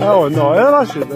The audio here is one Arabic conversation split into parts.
Oh no, era Rashid.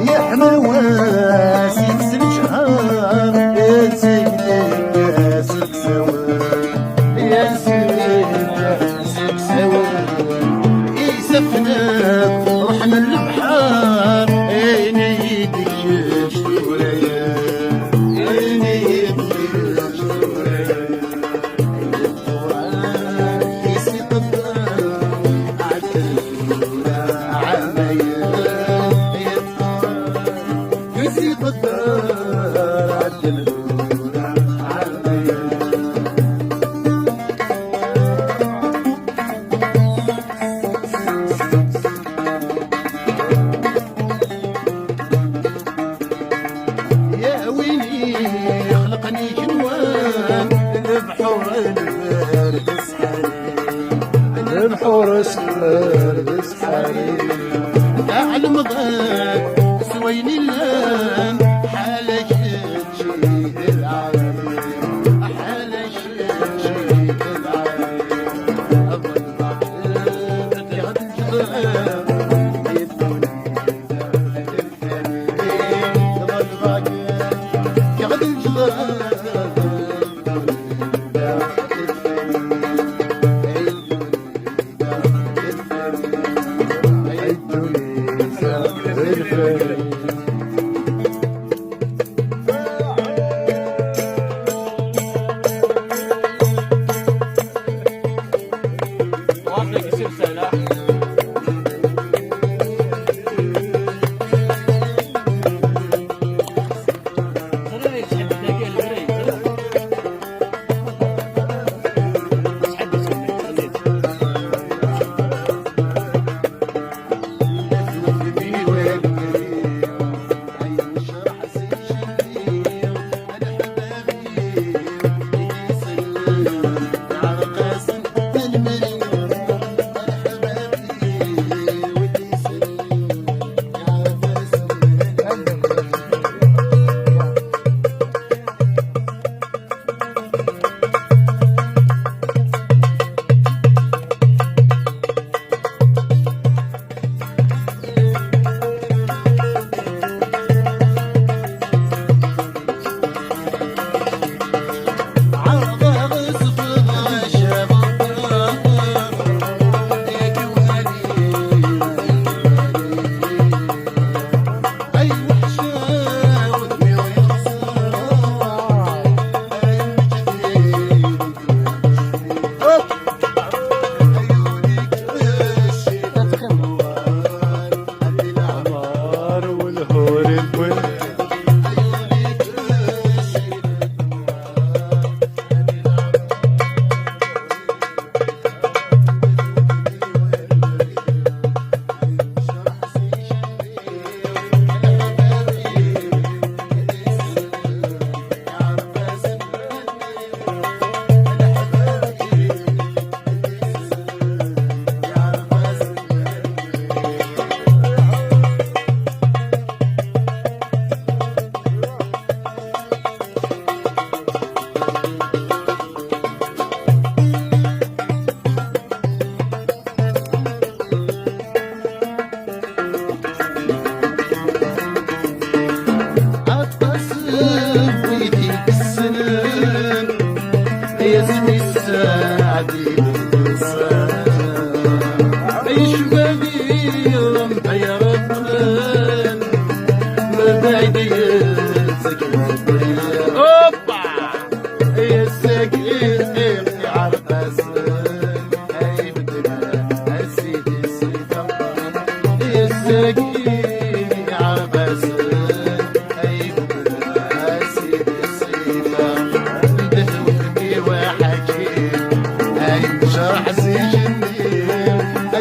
يحمل واسي سلجهار يا سيدي يا سلك سوار يا سيدي يا سلك سوار يسفنك رحنا البحار عيني يدك شوية عيني يدك شوية القرآن يسيق الدار عدلنا عمية يسيق الدار عدلنا عمية يا ويلي خلقني جوان البحور البارد سحري الحور اسحر اسحري أعلم ضاك سويني اللان حالك تشيد العالي حالك تشيد العالي أظل ضعفك يا غد الجبال يا غد الجبال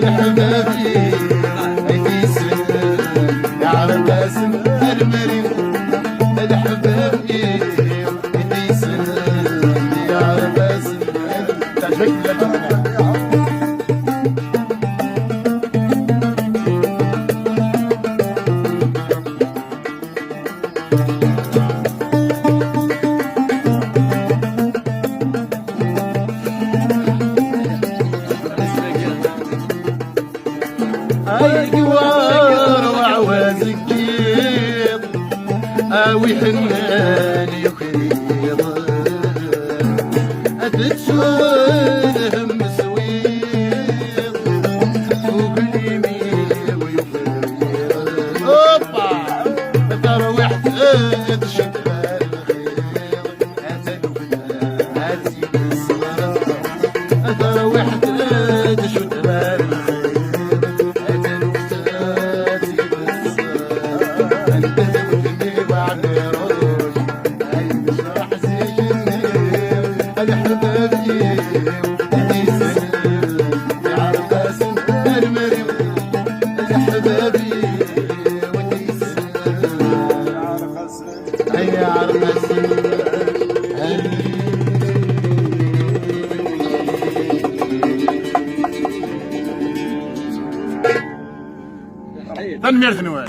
الحبابي هيدي سلام يا عرباس المريم الحبابي هيدي سلام يا عرباس المريم تعجبك لك القوار وعواز الجيض اوي حنان يخيض اتتشوالهم سويض فوق اليمين ويفريض اوبا تروح تشد الخيض اتلو هاتي بالصلاة تروح تشد الخيض تنمير ثنوان